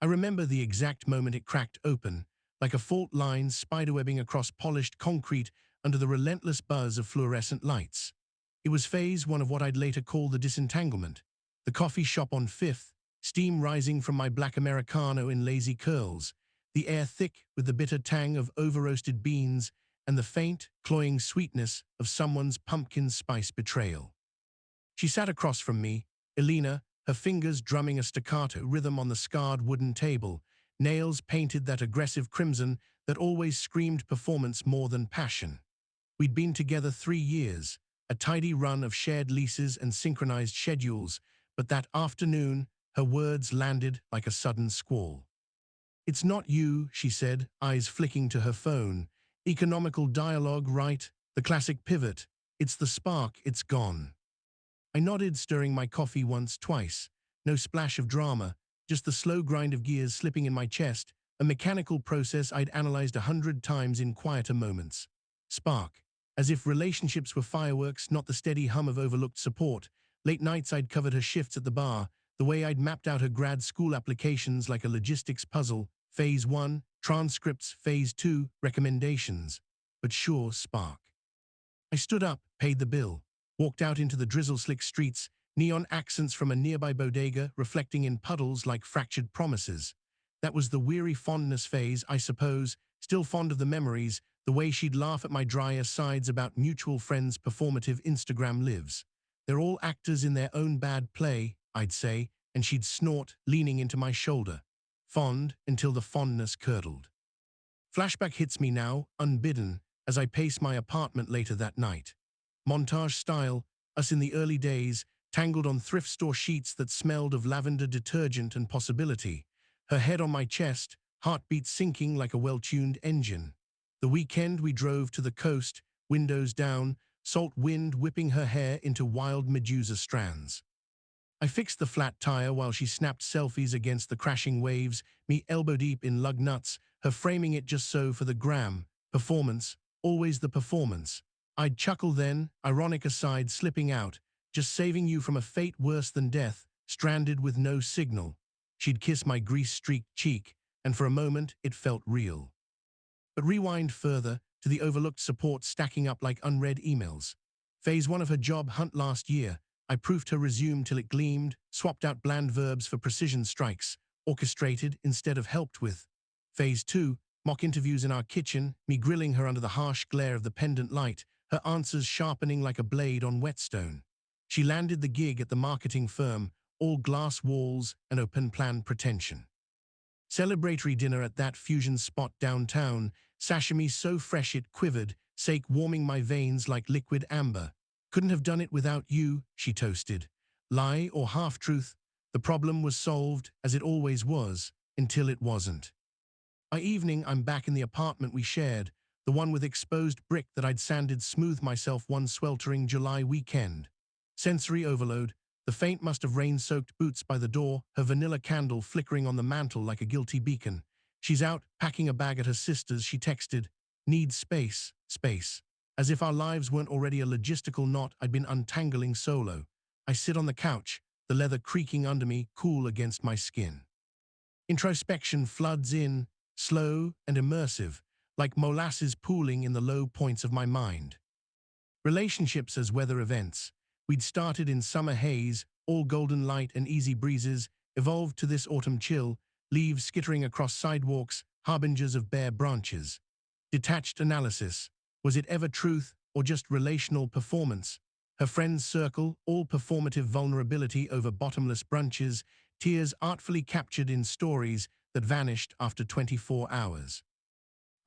I remember the exact moment it cracked open, like a fault line spiderwebbing across polished concrete under the relentless buzz of fluorescent lights. It was phase one of what I'd later call the disentanglement. The coffee shop on Fifth, steam rising from my black Americano in lazy curls, the air thick with the bitter tang of over-roasted beans and the faint, cloying sweetness of someone's pumpkin spice betrayal. She sat across from me, Elena, her fingers drumming a staccato rhythm on the scarred wooden table, nails painted that aggressive crimson that always screamed performance more than passion. We'd been together 3 years, a tidy run of shared leases and synchronized schedules, but that afternoon, her words landed like a sudden squall. "It's not you," she said, eyes flicking to her phone. "Economical dialogue, right? The classic pivot. It's the spark, it's gone." I nodded, stirring my coffee once, twice. No splash of drama, just the slow grind of gears slipping in my chest, a mechanical process I'd analyzed 100 times in quieter moments. Spark. As if relationships were fireworks, not the steady hum of overlooked support. Late nights I'd covered her shifts at the bar, the way I'd mapped out her grad school applications like a logistics puzzle. Phase 1, transcripts. Phase 2, recommendations. But sure, spark. I stood up, paid the bill, walked out into the drizzle-slick streets, neon accents from a nearby bodega reflecting in puddles like fractured promises. That was the weary fondness phase, I suppose, still fond of the memories, the way she'd laugh at my dry asides about mutual friends' performative Instagram lives. "They're all actors in their own bad play," I'd say, and she'd snort, leaning into my shoulder. Fond until the fondness curdled. Flashback hits me now, unbidden, as I pace my apartment later that night. Montage style, us in the early days, tangled on thrift store sheets that smelled of lavender detergent and possibility. Her head on my chest, heartbeat sinking like a well-tuned engine. The weekend we drove to the coast, windows down, salt wind whipping her hair into wild Medusa strands. I fixed the flat tire while she snapped selfies against the crashing waves, me elbow-deep in lug nuts, her framing it just so for the gram. Performance, always the performance. I'd chuckle then, ironic aside slipping out, just saving you from a fate worse than death, stranded with no signal. She'd kiss my grease-streaked cheek, and for a moment it felt real. But rewind further, to the overlooked support stacking up like unread emails. Phase 1 of her job hunt last year, I proofed her resume till it gleamed, swapped out bland verbs for precision strikes, orchestrated instead of helped with. Phase 2, mock interviews in our kitchen, me grilling her under the harsh glare of the pendant light, her answers sharpening like a blade on whetstone. She landed the gig at the marketing firm, all glass walls and open-plan pretension. Celebratory dinner at that fusion spot downtown, sashimi so fresh it quivered, sake warming my veins like liquid amber. "Couldn't have done it without you," she toasted. Lie or half-truth, the problem was solved, as it always was, until it wasn't. By evening, I'm back in the apartment we shared, the one with exposed brick that I'd sanded smooth myself one sweltering July weekend. Sensory overload, the faint must of rain-soaked boots by the door, her vanilla candle flickering on the mantel like a guilty beacon. She's out, packing a bag at her sister's, she texted, "Need space, space." As if our lives weren't already a logistical knot I'd been untangling solo. I sit on the couch, the leather creaking under me, cool against my skin. Introspection floods in, slow and immersive, like molasses pooling in the low points of my mind. Relationships as weather events. We'd started in summer haze, all golden light and easy breezes, evolved to this autumn chill, leaves skittering across sidewalks, harbingers of bare branches. Detached analysis. Was it ever truth or just relational performance? Her friend's circle, all performative vulnerability over bottomless brunches, tears artfully captured in stories that vanished after 24 hours.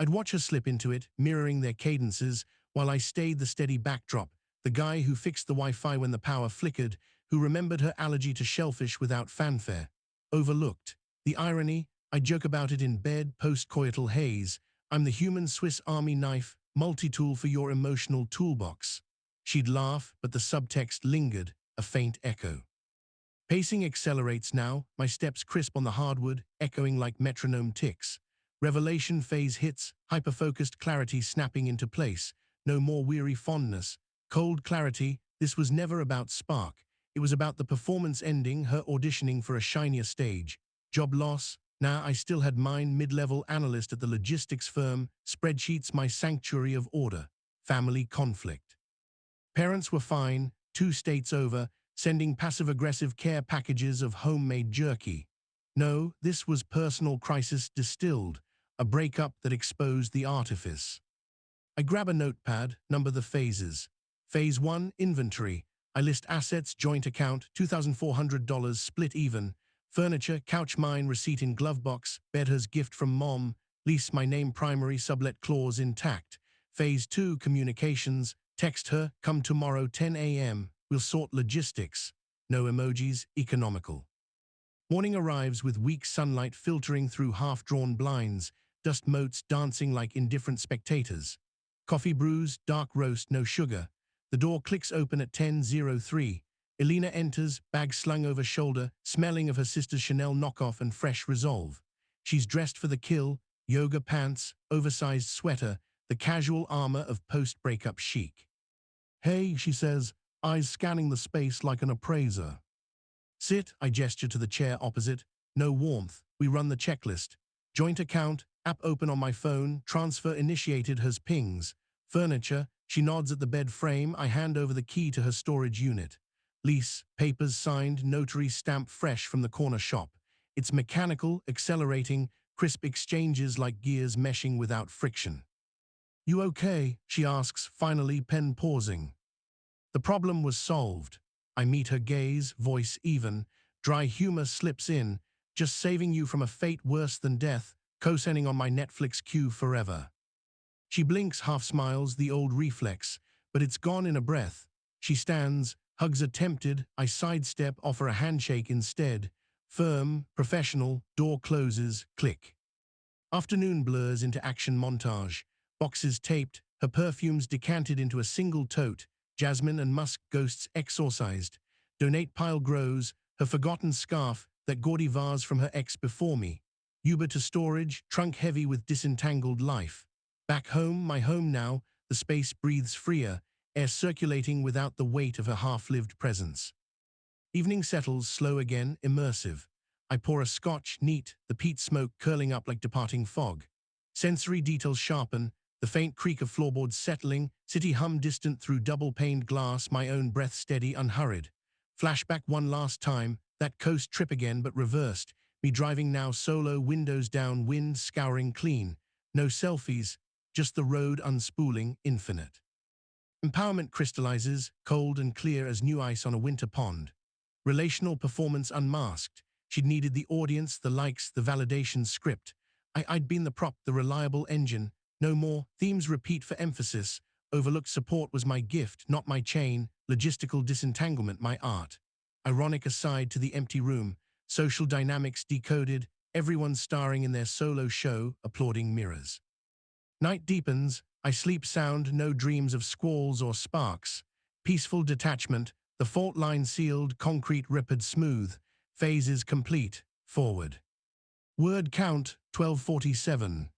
I'd watch her slip into it, mirroring their cadences, while I stayed the steady backdrop, the guy who fixed the Wi-Fi when the power flickered, who remembered her allergy to shellfish without fanfare. Overlooked. The irony, I joke about it in bed, post-coital haze. I'm the human Swiss Army knife, multi-tool for your emotional toolbox. She'd laugh, but the subtext lingered, a faint echo. Pacing accelerates now, my steps crisp on the hardwood, echoing like metronome ticks. Revelation phase hits, hyper-focused clarity snapping into place. No more weary fondness. Cold clarity, this was never about spark. It was about the performance ending, her auditioning for a shinier stage. Job loss, Now I still had mine, mid-level analyst at the logistics firm, spreadsheets my sanctuary of order, family conflict. Parents were fine, 2 states over, sending passive-aggressive care packages of homemade jerky. No, this was personal crisis distilled, a breakup that exposed the artifice. I grab a notepad, number the phases. Phase 1, inventory. I list assets, joint account, $2,400, split even. Furniture, couch mine, receipt in glove box, bed hers gift from mom, lease my name primary sublet clause intact. Phase 2, communications. Text her, come tomorrow 10 a.m. We'll sort logistics. No emojis, economical. Morning arrives with weak sunlight filtering through half-drawn blinds, dust motes dancing like indifferent spectators. Coffee brews, dark roast, no sugar. The door clicks open at 10:03. Elena enters, bag slung over shoulder, smelling of her sister's Chanel knockoff and fresh resolve. She's dressed for the kill, yoga pants, oversized sweater, the casual armor of post-breakup chic. Hey, she says, eyes scanning the space like an appraiser. Sit, I gesture to the chair opposite. No warmth. We run the checklist. Joint account, app open on my phone, transfer initiated, hers pings. Furniture, she nods at the bed frame, I hand over the key to her storage unit. Lease, papers signed, notary stamp fresh from the corner shop. It's mechanical, accelerating, crisp exchanges like gears meshing without friction. You okay? She asks, finally, pen pausing. The problem was solved. I meet her gaze, voice even. Dry humor slips in, just saving you from a fate worse than death, co-signing on my Netflix queue forever. She blinks, half smiles, the old reflex, but it's gone in a breath. She stands, hugs attempted, I sidestep, offer a handshake instead. Firm, professional, door closes, click. Afternoon blurs into action montage. Boxes taped, her perfumes decanted into a single tote, jasmine and musk ghosts exorcised. Donate pile grows, her forgotten scarf, that gaudy vase from her ex before me. Uber to storage, trunk heavy with disentangled life. Back home, my home now, the space breathes freer, air circulating without the weight of her half-lived presence. Evening settles, slow again, immersive. I pour a scotch, neat, the peat smoke curling up like departing fog. Sensory details sharpen, the faint creak of floorboards settling, city hum distant through double-paned glass, my own breath steady, unhurried. Flashback one last time, that coast trip again but reversed, me driving now solo, windows down, wind scouring clean. No selfies, just the road unspooling, infinite. Empowerment crystallizes, cold and clear as new ice on a winter pond. Relational performance unmasked. She'd needed the audience, the likes, the validation script. I'd been the prop, the reliable engine. No more, themes repeat for emphasis. Overlooked support was my gift, not my chain. Logistical disentanglement, my art. Ironic aside to the empty room. Social dynamics decoded, everyone starring in their solo show, applauding mirrors. Night deepens, I sleep sound, no dreams of squalls or sparks. Peaceful detachment, the fault line sealed, concrete rippled smooth. Phases complete, forward. Word count, 1247.